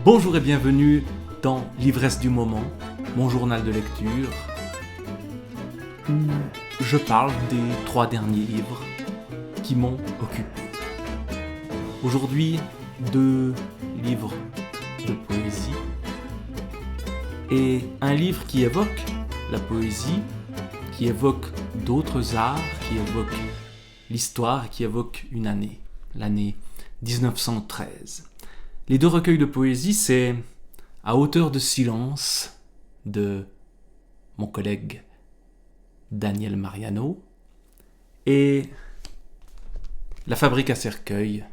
Bonjour et bienvenue dans l'ivresse du moment, mon journal de lecture, où je parle des 3 derniers livres qui m'ont occupé. Aujourd'hui, 2 livres de poésie et un livre qui évoque la poésie, qui évoque d'autres arts, qui évoque l'histoire, qui évoque une année, l'année 1913. Les 2 recueils de poésie, c'est À hauteur de silence de mon collègue Daniel Mariano et La fabrique à cercueil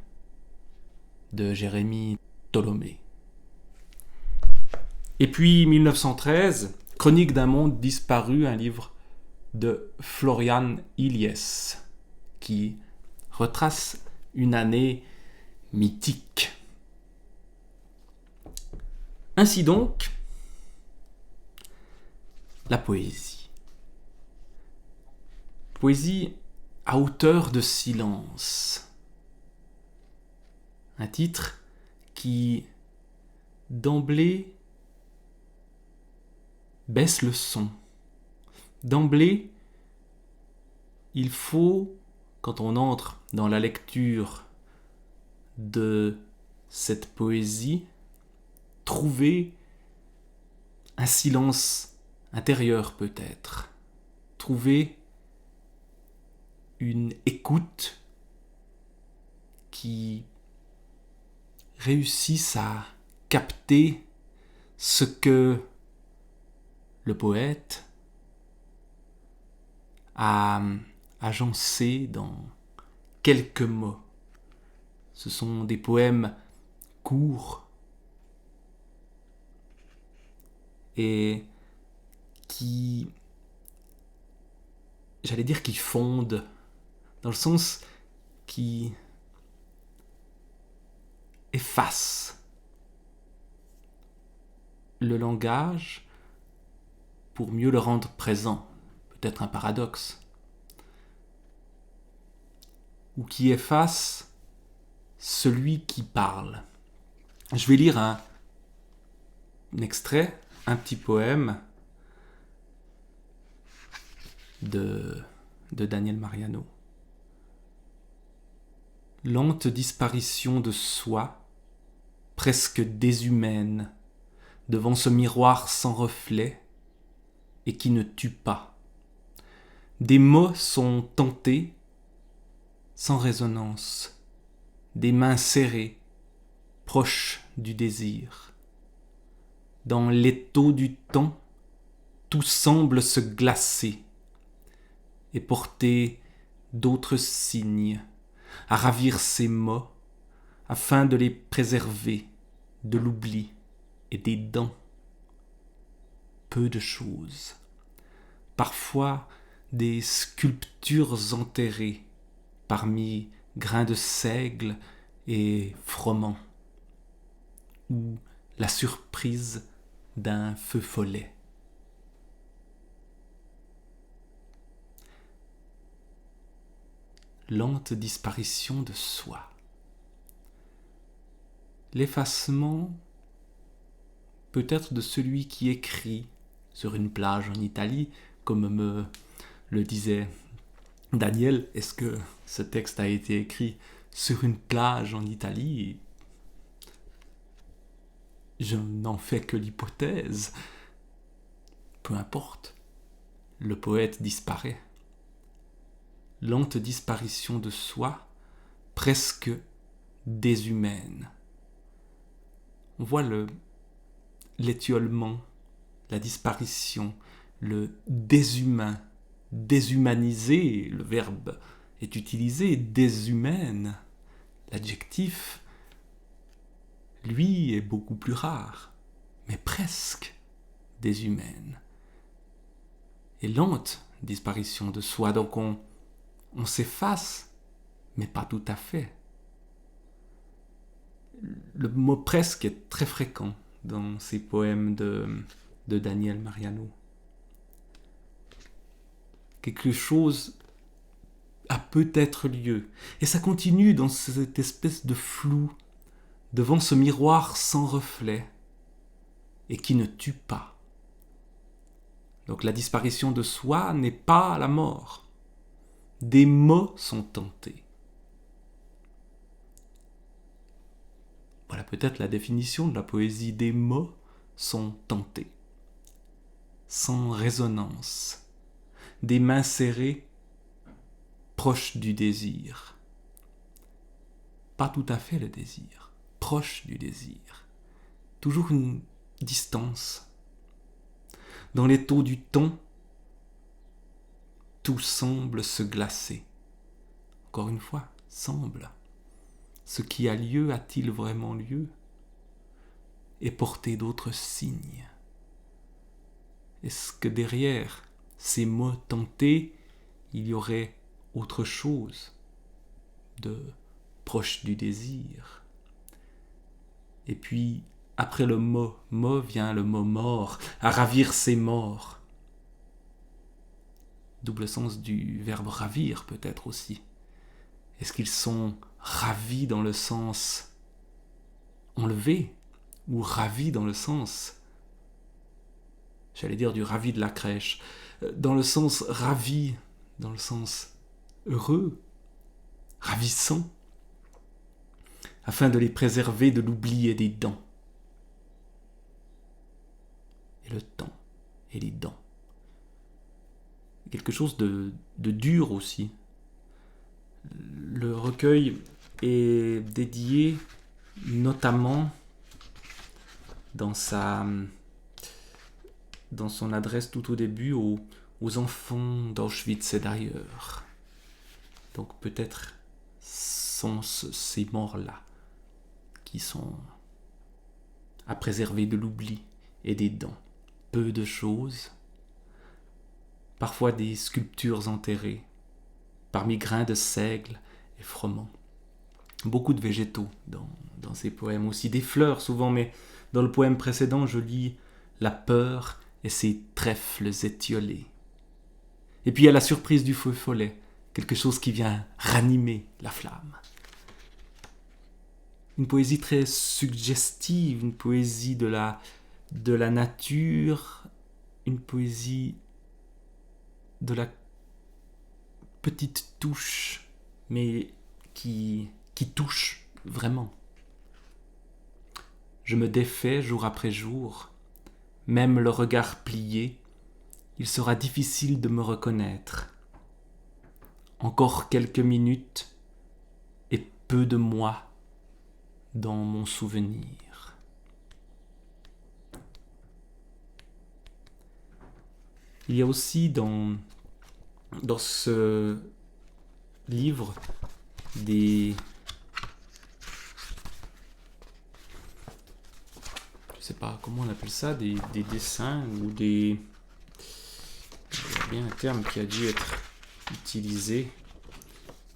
de Jérémie Tolomé. Et puis 1913, Chronique d'un monde disparu, un livre de Florian Illies qui retrace une année mythique. Ainsi donc, la poésie. Poésie à hauteur de silence. Un titre qui, d'emblée, baisse le son. D'emblée, il faut, quand on entre dans la lecture de cette poésie, trouver un silence intérieur peut-être, trouver une écoute qui réussisse à capter ce que le poète a agencé dans quelques mots. Ce sont des poèmes courts et qui, j'allais dire qui fondent, dans le sens qui effacent le langage pour mieux le rendre présent, peut-être un paradoxe, ou qui effacent celui qui parle. Je vais lire un extrait, un petit poème de Daniel Mariano. Lente disparition de soi, presque déshumaine, devant ce miroir sans reflet et qui ne tue pas. Des mots sont tentés sans résonance, des mains serrées, proches du désir. Dans l'étau du temps, tout semble se glacer et porter d'autres signes, à ravir ces mots, afin de les préserver de l'oubli et des dents. Peu de choses, parfois des sculptures enterrées parmi grains de seigle et froment, ou la surprise d'un feu follet. Lente disparition de soi. L'effacement peut-être de celui qui écrit sur une plage en Italie, comme me le disait Daniel. Est-ce que ce texte a été écrit sur une plage en Italie ? Je n'en fais que l'hypothèse. Peu importe, le poète disparaît. Lente disparition de soi, presque déshumaine. On voit l'étiolement, la disparition, le déshumain, déshumaniser, le verbe est utilisé, déshumaine. L'adjectif, lui, est beaucoup plus rare, mais presque déshumaine. Et lente disparition de soi, donc on s'efface, mais pas tout à fait. Le mot presque est très fréquent dans ces poèmes de Daniel Mariano. Quelque chose a peut-être lieu. Et ça continue dans cette espèce de flou, devant ce miroir sans reflet et qui ne tue pas. Donc la disparition de soi n'est pas la mort. Des mots sont tentés. Voilà peut-être la définition de la poésie. Des mots sont tentés, sans résonance, des mains serrées, proches du désir. Pas tout à fait le désir, proche du désir. Toujours une distance. Dans les taux du ton, tout semble se glacer. Encore une fois, semble. Ce qui a lieu a-t-il vraiment lieu? Et porter d'autres signes? Est-ce que derrière ces mots tentés, il y aurait autre chose de proche du désir? Et puis, après le mot vient le mot mort, à ravir ses morts. Double sens du verbe ravir peut-être aussi. Est-ce qu'ils sont ravis dans le sens enlevé ou ravis dans le sens, j'allais dire du ravi de la crèche, dans le sens ravi, dans le sens heureux, ravissant, afin de les préserver de l'oubli et des dents. Et le temps et les dents. Quelque chose de dur aussi. Le recueil est dédié notamment dans son adresse tout au début aux enfants d'Auschwitz et d'ailleurs. Donc peut-être sont ces morts-là qui sont à préserver de l'oubli et des dents. Peu de choses, parfois des sculptures enterrées, parmi grains de seigle et froment. Beaucoup de végétaux dans ces poèmes, aussi des fleurs souvent, mais dans le poème précédent, je lis la peur et ses trèfles étiolés. Et puis il y a la surprise du feu follet, quelque chose qui vient ranimer la flamme. Une poésie très suggestive, une poésie de la nature, une poésie de la petite touche, mais qui touche vraiment. Je me défais jour après jour, même le regard plié, il sera difficile de me reconnaître. Encore quelques minutes et peu de moi dans mon souvenir. Il y a aussi dans ce livre des... je sais pas comment on appelle ça, des dessins ou des... il y a bien un terme qui a dû être utilisé.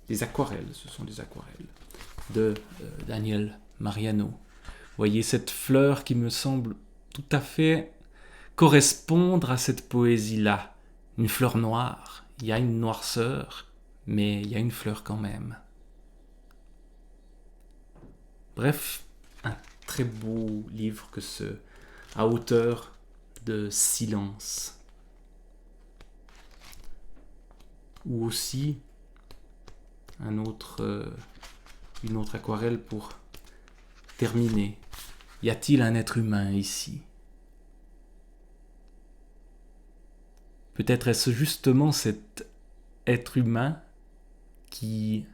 Des aquarelles, ce sont des aquarelles de Daniel Mariano. Vous voyez cette fleur qui me semble tout à fait correspondre à cette poésie-là. Une fleur noire, il y a une noirceur, mais il y a une fleur quand même. Bref, un très beau livre que ce, à hauteur de silence. Ou aussi une autre aquarelle pour terminer. Y a-t-il un être humain ici? Peut-être est-ce justement cet être humain qui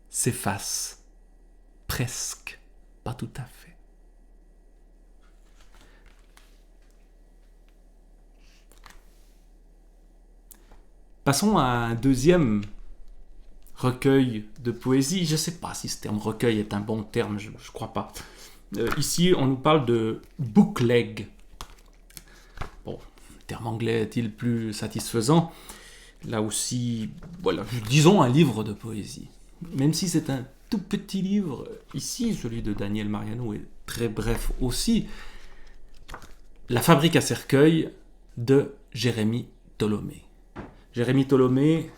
s'efface, presque, pas tout à fait. Passons à un deuxième recueil de poésie. Je ne sais pas si ce terme recueil est un bon terme, je ne crois pas. Ici, on nous parle de bookleg. Bon, le terme anglais est-il plus satisfaisant? Là aussi, voilà, disons un livre de poésie. Même si c'est un tout petit livre, ici, celui de Daniel Mariano est très bref aussi. La fabrique à cercueil de Jérémie Tholomé. Jérémie Tholomé,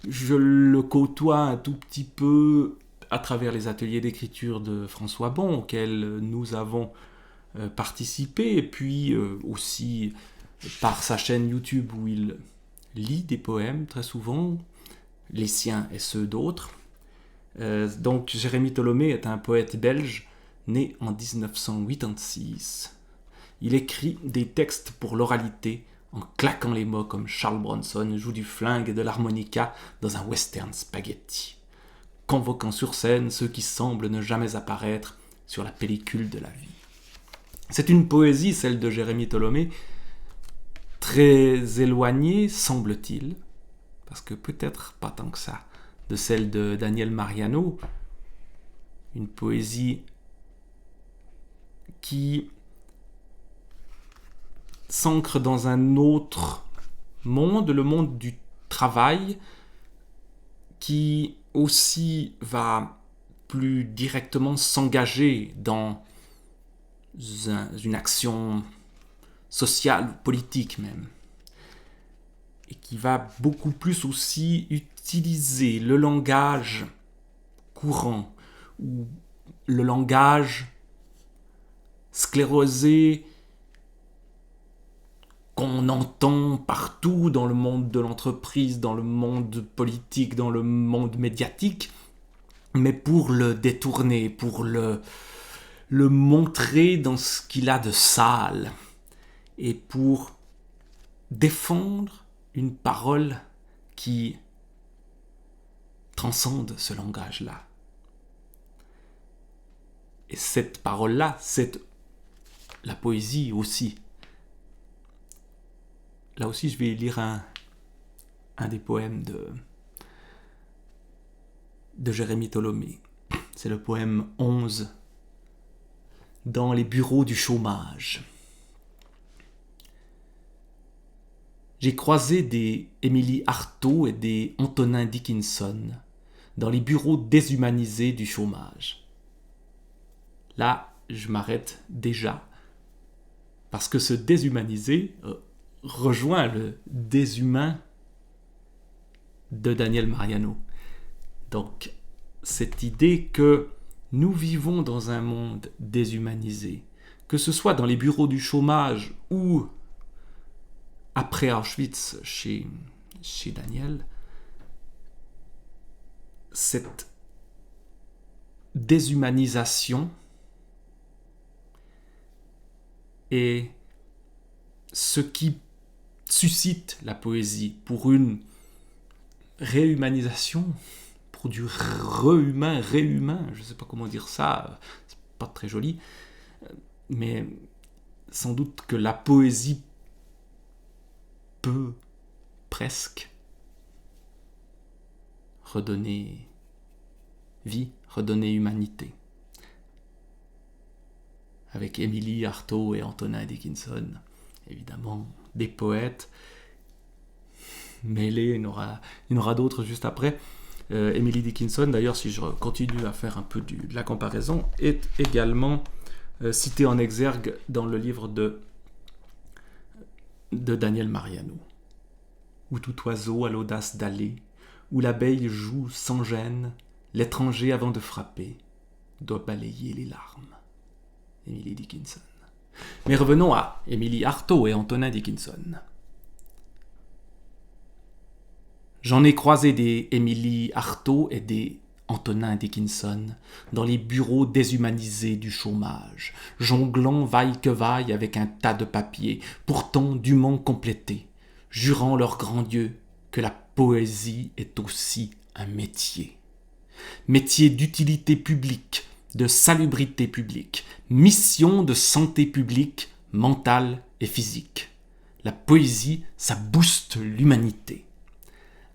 je le côtoie un tout petit peu à travers les ateliers d'écriture de François Bon, auxquels nous avons participé, et puis aussi par sa chaîne YouTube où il lit des poèmes très souvent, les siens et ceux d'autres. Donc Jérémie Tholomé est un poète belge né en 1986. Il écrit des textes pour l'oralité en claquant les mots comme Charles Bronson joue du flingue et de l'harmonica dans un western spaghetti, convoquant sur scène ceux qui semblent ne jamais apparaître sur la pellicule de la vie. C'est une poésie, celle de Jérémie Tholomé, très éloignée, semble-t-il, parce que peut-être pas tant que ça, de celle de Daniel Mariano, une poésie qui s'ancre dans un autre monde, le monde du travail, qui aussi va plus directement s'engager dans une action sociale ou politique même, et qui va beaucoup plus aussi utiliser le langage courant ou le langage sclérosé qu'on entend partout dans le monde de l'entreprise, dans le monde politique, dans le monde médiatique, mais pour le détourner, pour le montrer dans ce qu'il a de sale, et pour défendre une parole qui transcende ce langage-là. Et cette parole-là, c'est la poésie aussi. Là aussi, je vais lire un des poèmes de Jérémie Tholomé. C'est le poème 11, dans les bureaux du chômage. J'ai croisé des Émilie Artaud et des Antonin Dickinson dans les bureaux déshumanisés du chômage. Là, je m'arrête déjà, parce que ce déshumaniser rejoint le déshumain de Daniel Mariano. Donc, cette idée que nous vivons dans un monde déshumanisé, que ce soit dans les bureaux du chômage ou après Auschwitz chez Daniel, cette déshumanisation est ce qui suscite la poésie pour une réhumanisation, pour du réhumain, je ne sais pas comment dire ça, c'est pas très joli, mais sans doute que la poésie peut presque redonner vie, redonner humanité. Avec Émilie Artaud et Antonin Dickinson, évidemment, des poètes mêlés, il y en aura d'autres juste après. Emily Dickinson, d'ailleurs, si je continue à faire un peu de la comparaison, est également citée en exergue dans le livre de Daniel Mariano, où tout oiseau a l'audace d'aller, où l'abeille joue sans gêne, l'étranger avant de frapper doit balayer les larmes. Emily Dickinson. Mais revenons à Émilie Artaud et Antonin Dickinson. J'en ai croisé des Émilie Artaud et des Antonin Dickinson dans les bureaux déshumanisés du chômage, jonglant vaille que vaille avec un tas de papiers, pourtant dûment complétés, jurant leur grand Dieu que la poésie est aussi un métier. Métier d'utilité publique, de salubrité publique, mission de santé publique, mentale et physique. La poésie, ça booste l'humanité.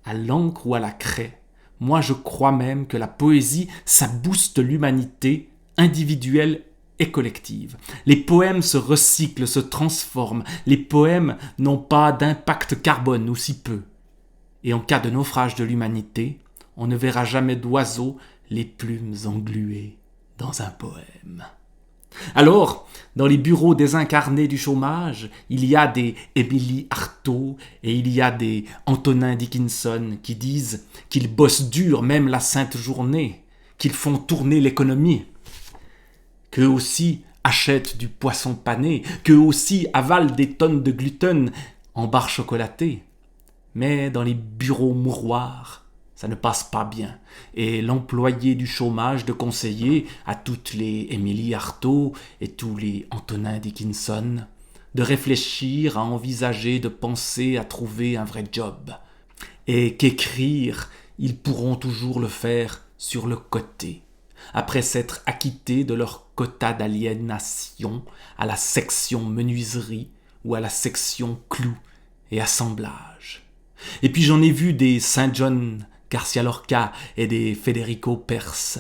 À l'encre ou à la craie, moi je crois même que la poésie, ça booste l'humanité individuelle et collective. Les poèmes se recyclent, se transforment. Les poèmes n'ont pas d'impact carbone ou si peu. Et en cas de naufrage de l'humanité, on ne verra jamais d'oiseaux les plumes engluées dans un poème. Alors, dans les bureaux désincarnés du chômage, il y a des Émilie Artaud et il y a des Antonin Dickinson qui disent qu'ils bossent dur même la sainte journée, qu'ils font tourner l'économie, qu'eux aussi achètent du poisson pané, qu'eux aussi avalent des tonnes de gluten en barres chocolatées. Mais dans les bureaux mouroirs, ça ne passe pas bien. Et l'employé du chômage de conseiller à toutes les Émilie Artaud et tous les Antonin Dickinson de réfléchir, à envisager, de penser à trouver un vrai job. Et qu'écrire, ils pourront toujours le faire sur le côté, après s'être acquittés de leur quota d'aliénation à la section menuiserie ou à la section clous et assemblage. Et puis j'en ai vu des Saint John Garcia Lorca et des Federico Perse,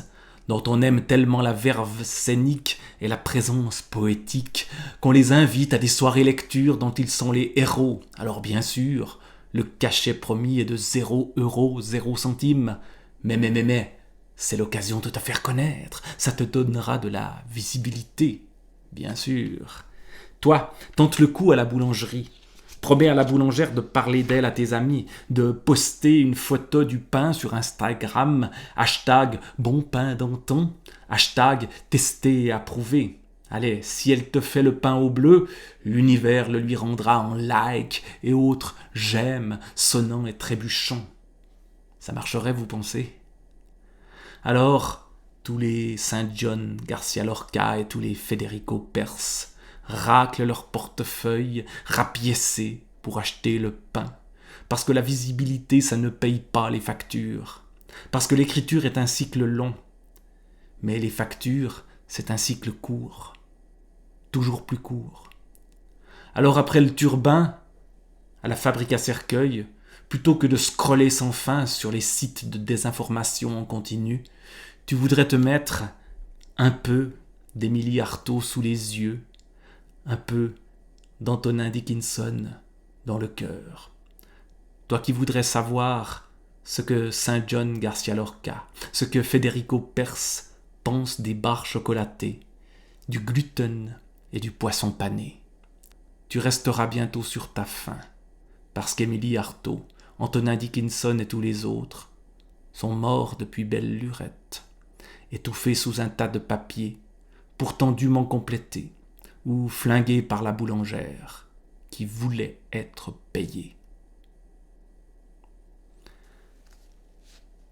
dont on aime tellement la verve scénique et la présence poétique qu'on les invite à des soirées lecture dont ils sont les héros. Alors bien sûr, le cachet promis est de 0 €, 0 centimes, mais, c'est l'occasion de te faire connaître, ça te donnera de la visibilité, bien sûr. Toi, tente le coup à la boulangerie. Promets à la boulangère de parler d'elle à tes amis, de poster une photo du pain sur Instagram, hashtag bon pain d'antan, hashtag testé et approuvé. Allez, si elle te fait le pain au bleu, l'univers le lui rendra en like et autres j'aime sonnants et trébuchants. Ça marcherait, vous pensez? Alors, tous les Saint John Garcia Lorca et tous les Federico Perse raclent leur portefeuille rapiécé pour acheter le pain, parce que la visibilité, ça ne paye pas les factures, parce que l'écriture est un cycle long, mais les factures, c'est un cycle court, toujours plus court. Alors après le turbin, à la fabrique à cercueil, plutôt que de scroller sans fin sur les sites de désinformation en continu, tu voudrais te mettre un peu d'Émilie Artaud sous les yeux, un peu d'Antonin Dickinson dans le cœur. Toi qui voudrais savoir ce que Saint John Garcia Lorca, ce que Federico Perse pense des barres chocolatées, du gluten et du poisson pané. Tu resteras bientôt sur ta faim, parce qu'Émilie Artaud, Antonin Dickinson et tous les autres sont morts depuis belle lurette, étouffés sous un tas de papier, pourtant dûment complétés, ou flingués par la boulangère, qui voulait être payée.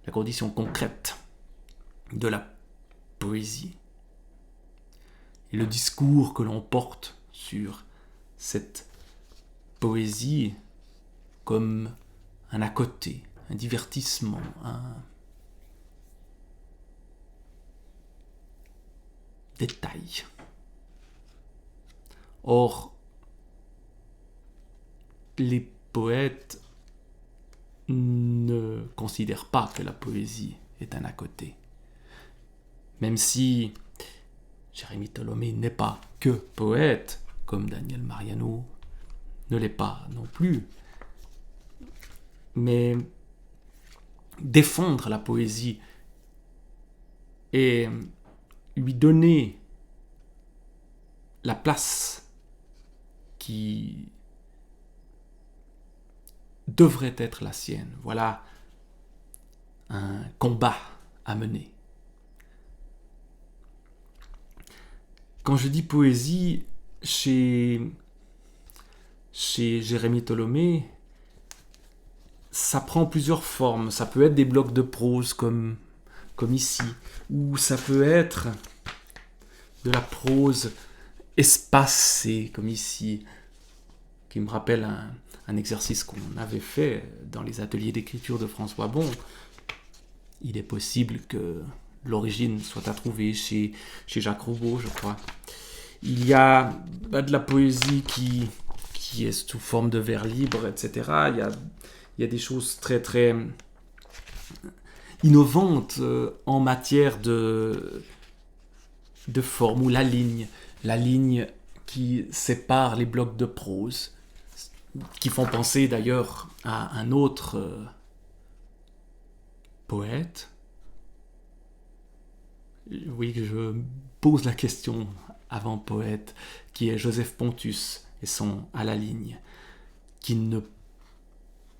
La condition concrète de la poésie et le discours que l'on porte sur cette poésie comme un à côté, un divertissement, un détail. Or, les poètes ne considèrent pas que la poésie est un à côté. Même si Jérémie Tolomé n'est pas que poète, comme Daniel Mariano ne l'est pas non plus. Mais défendre la poésie et lui donner la place qui devrait être la sienne, voilà un combat à mener. Quand je dis poésie, chez Jérémie Tolomé, ça prend plusieurs formes. Ça peut être des blocs de prose comme ici, ou ça peut être de la prose espacée comme ici, qui me rappelle un exercice qu'on avait fait dans les ateliers d'écriture de François Bon. Il est possible que l'origine soit à trouver chez Jacques Roubaud, je crois. Il y a de la poésie qui est sous forme de vers libre, etc. Il y a des choses très très innovantes en matière de forme, ou la ligne qui sépare les blocs de prose, qui font penser d'ailleurs à un autre poète. Oui, je pose la question avant poète, qui est Joseph Pontus et son À la ligne, qui ne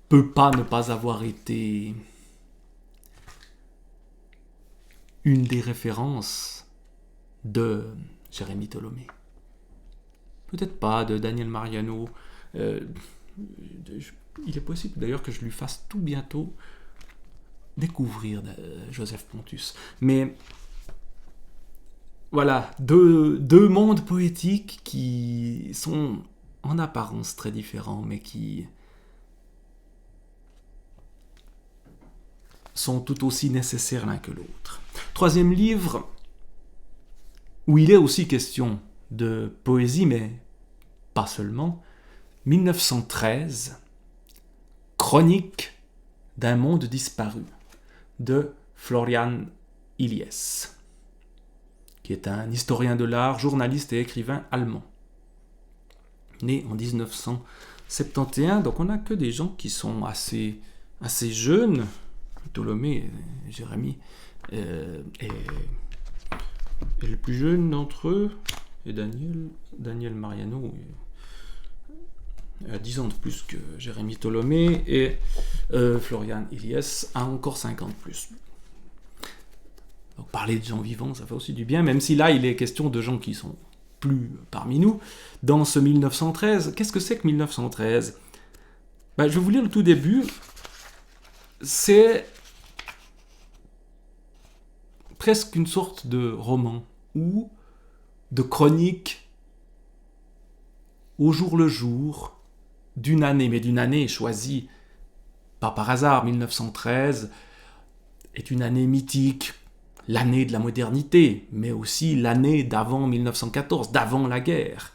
peut pas ne pas avoir été une des références de Jérémie Tolomé. Peut-être pas de Daniel Mariano. Il est possible d'ailleurs que je lui fasse tout bientôt découvrir Joseph Pontus. Mais voilà, deux mondes poétiques qui sont en apparence très différents, mais qui sont tout aussi nécessaires l'un que l'autre. Troisième livre, où il est aussi question de poésie, mais pas seulement, 1913, Chronique d'un monde disparu, de Florian Illies, qui est un historien de l'art, journaliste et écrivain allemand. Né en 1971, donc on n'a que des gens qui sont assez jeunes. Tolomé, Jérémie, est le plus jeune d'entre eux, et Daniel Mariano a 10 ans de plus que Jérémie Tolomé, et Florian Illies a encore 50 plus. Donc parler de gens vivants, ça fait aussi du bien, même si là il est question de gens qui sont plus parmi nous. Dans ce 1913, qu'est-ce que c'est que 1913 ? Je vais vous lire le tout début. C'est presque une sorte de roman ou de chronique au jour le jour d'une année, mais d'une année choisie pas par hasard. 1913 est une année mythique, l'année de la modernité, mais aussi l'année d'avant 1914, d'avant la guerre,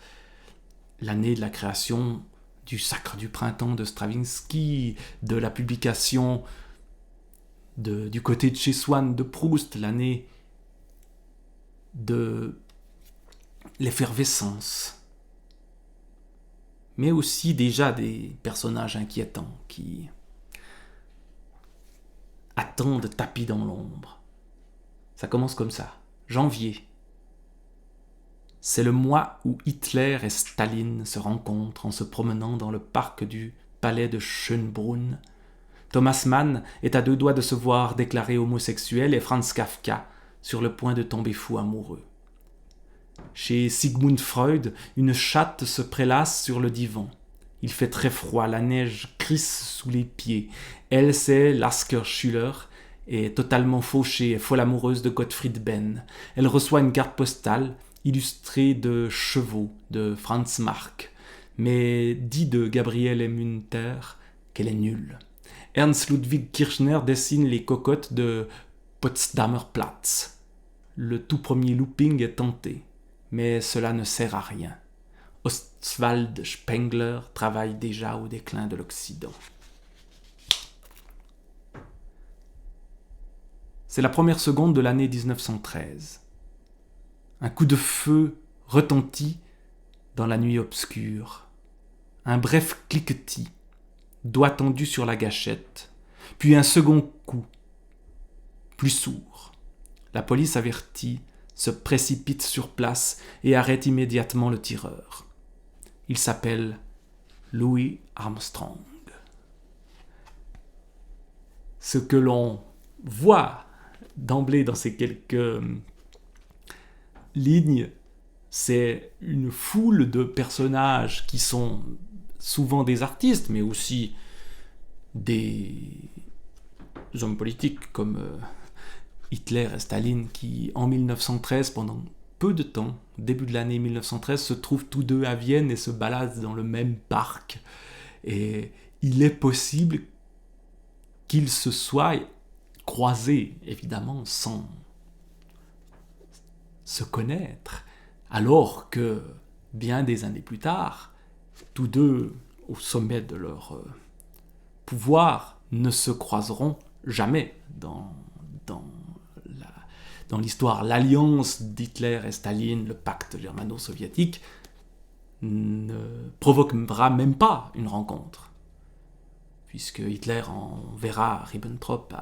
l'année de la création du Sacre du printemps de Stravinsky, de la publication du côté de chez Swann de Proust, l'année de l'effervescence, mais aussi déjà des personnages inquiétants qui attendent tapis dans l'ombre. Ça commence comme ça. Janvier. C'est le mois où Hitler et Staline se rencontrent en se promenant dans le parc du palais de Schönbrunn. Thomas Mann est à 2 doigts de se voir déclaré homosexuel et Franz Kafka sur le point de tomber fou amoureux. Chez Sigmund Freud, une chatte se prélasse sur le divan. Il fait très froid, la neige crisse sous les pieds. Elle, c'est Lasker Schüller, est totalement fauchée et folle amoureuse de Gottfried Benn. Elle reçoit une carte postale illustrée de chevaux de Franz Marc, mais dit de Gabriele Münter qu'elle est nulle. Ernst Ludwig Kirchner dessine les cocottes de Potsdamer Platz. Le tout premier looping est tenté, mais cela ne sert à rien. Oswald Spengler travaille déjà au déclin de l'Occident. C'est la première seconde de l'année 1913. Un coup de feu retentit dans la nuit obscure. Un bref cliquetis, doigt tendu sur la gâchette, puis un second coup, plus sourd. La police avertie se précipite sur place et arrête immédiatement le tireur. Il s'appelle Louis Armstrong. Ce que l'on voit d'emblée dans ces quelques lignes, c'est une foule de personnages qui sont souvent des artistes, mais aussi des hommes politiques comme Hitler et Staline, qui en 1913, pendant peu de temps, début de l'année 1913, se trouvent tous deux à Vienne et se baladent dans le même parc. Et il est possible qu'ils se soient croisés, évidemment, sans se connaître, alors que, bien des années plus tard, tous deux, au sommet de leur pouvoir, ne se croiseront jamais dans l'histoire. L'alliance d'Hitler et Staline, le pacte germano-soviétique, ne provoquera même pas une rencontre, puisque Hitler enverra Ribbentrop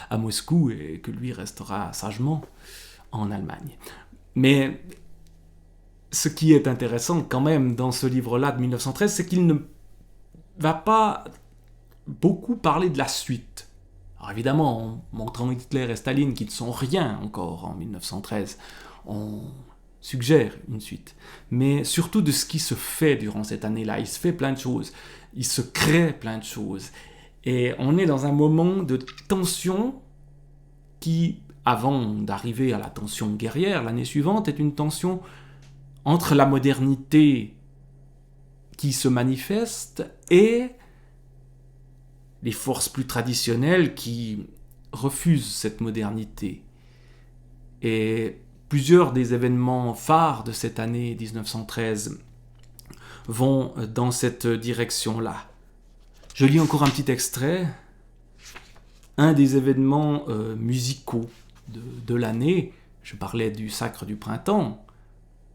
à Moscou et que lui restera sagement en Allemagne. Mais ce qui est intéressant quand même dans ce livre-là de 1913, c'est qu'il ne va pas beaucoup parler de la suite. Alors évidemment, en montrant Hitler et Staline qui ne sont rien encore en 1913, on suggère une suite. Mais surtout de ce qui se fait durant cette année-là. Il se fait plein de choses. Il se crée plein de choses. Et on est dans un moment de tension qui, avant d'arriver à la tension guerrière, l'année suivante, est une tension entre la modernité qui se manifeste et les forces plus traditionnelles qui refusent cette modernité. Et plusieurs des événements phares de cette année 1913 vont dans cette direction-là. Je lis encore un petit extrait. Un des événements musicaux de l'année, je parlais du Sacre du Printemps,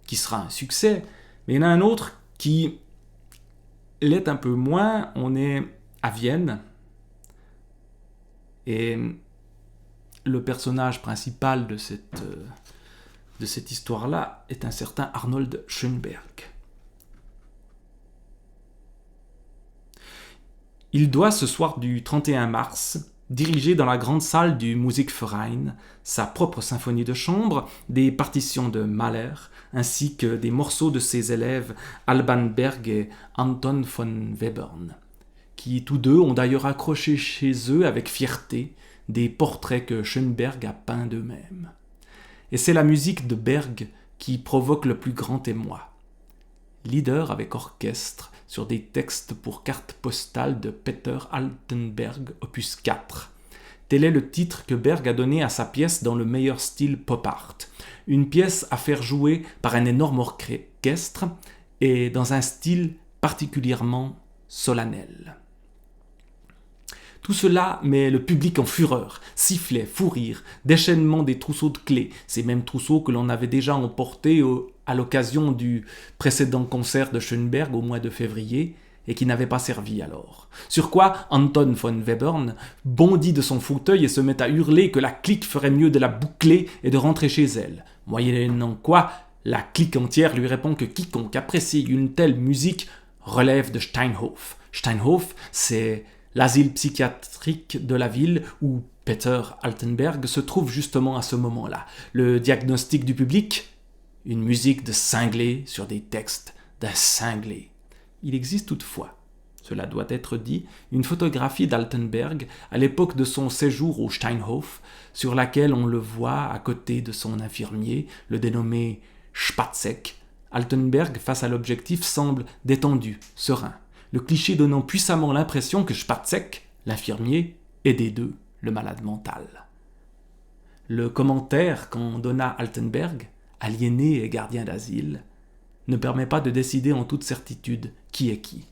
qui sera un succès, mais il y en a un autre qui l'est un peu moins. On est à Vienne, et le personnage principal de cette histoire-là est un certain Arnold Schönberg. Il doit, ce soir du 31 mars, diriger dans la grande salle du Musikverein sa propre symphonie de chambre, des partitions de Mahler, ainsi que des morceaux de ses élèves Alban Berg et Anton von Webern, qui tous deux ont d'ailleurs accroché chez eux avec fierté des portraits que Schönberg a peints d'eux-mêmes. Et c'est la musique de Berg qui provoque le plus grand émoi. Leader avec orchestre sur des textes pour carte postale de Peter Altenberg, opus 4. Tel est le titre que Berg a donné à sa pièce dans le meilleur style pop art. Une pièce à faire jouer par un énorme orchestre et dans un style particulièrement solennel. Tout cela met le public en fureur, sifflets, fous rires, déchaînement des trousseaux de clés, ces mêmes trousseaux que l'on avait déjà emportés à l'occasion du précédent concert de Schönberg au mois de février et qui n'avaient pas servi alors. Sur quoi Anton von Webern bondit de son fauteuil et se met à hurler que la clique ferait mieux de la boucler et de rentrer chez elle. Moyennant quoi, la clique entière lui répond que quiconque apprécie une telle musique relève de Steinhof. Steinhof, c'est l'asile psychiatrique de la ville où Peter Altenberg se trouve justement à ce moment-là. Le diagnostic du public, une musique de cinglé sur des textes d'un cinglé. Il existe toutefois, cela doit être dit, une photographie d'Altenberg à l'époque de son séjour au Steinhof, sur laquelle on le voit à côté de son infirmier, le dénommé Spatzek. Altenberg, face à l'objectif, semble détendu, serein. Le cliché donnant puissamment l'impression que Spatzek, l'infirmier, est des deux, le malade mental. Le commentaire qu'en donna Altenberg, aliéné et gardien d'asile, ne permet pas de décider en toute certitude qui est qui.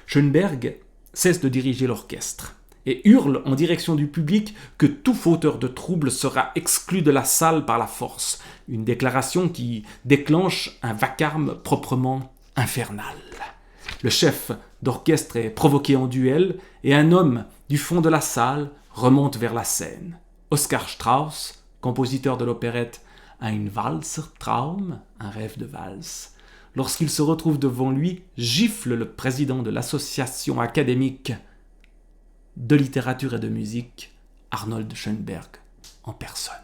Schönberg cesse de diriger l'orchestre et hurle en direction du public que tout fauteur de trouble sera exclu de la salle par la force, une déclaration qui déclenche un vacarme proprement infernal. Le chef d'orchestre est provoqué en duel et un homme du fond de la salle remonte vers la scène. Oskar Strauss, compositeur de l'opérette Ein Walzertraum, un rêve de valse, lorsqu'il se retrouve devant lui, gifle le président de l'association académique de littérature et de musique, Arnold Schönberg, en personne.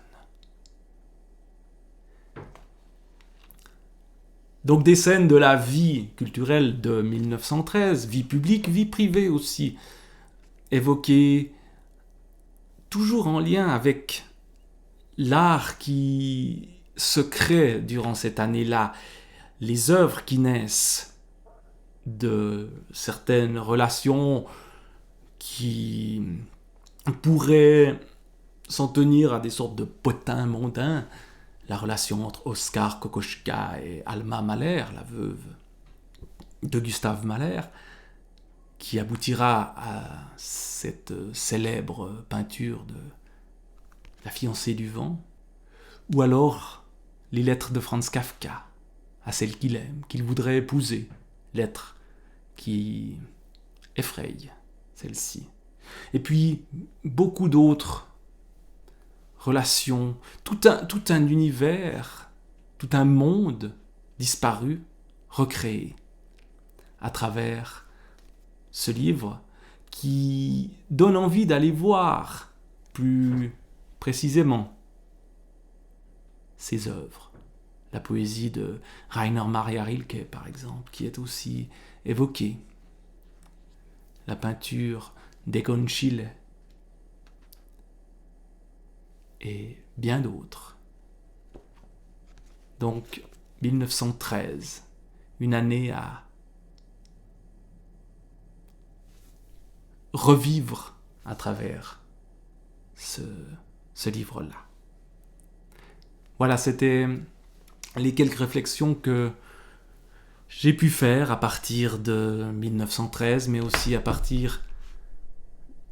Donc des scènes de la vie culturelle de 1913, vie publique, vie privée aussi, évoquées toujours en lien avec l'art qui se crée durant cette année-là, les œuvres qui naissent de certaines relations qui pourraient s'en tenir à des sortes de potins mondains, la relation entre Oskar Kokoschka et Alma Mahler, la veuve de Gustav Mahler, qui aboutira à cette célèbre peinture de La fiancée du vent, ou alors les lettres de Franz Kafka à celle qu'il aime, qu'il voudrait épouser, lettres qui effrayent celle-ci. Et puis beaucoup d'autres relations, tout un univers, tout un monde disparu, recréé à travers ce livre qui donne envie d'aller voir plus précisément ses œuvres. La poésie de Rainer Maria Rilke, par exemple, qui est aussi évoquée. La peinture d'Egon Schiele et bien d'autres. Donc, 1913, une année à revivre à travers ce livre-là. Voilà, c'était les quelques réflexions que j'ai pu faire à partir de 1913, mais aussi à partir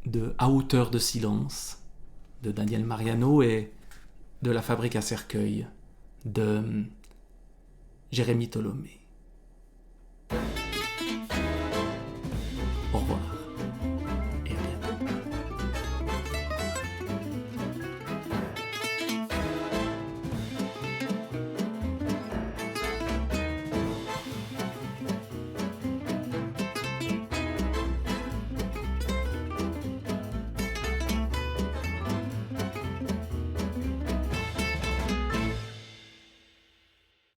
de À hauteur de silence de Daniel Mariano et de La fabrique à cercueil de Jérémie Tolomé.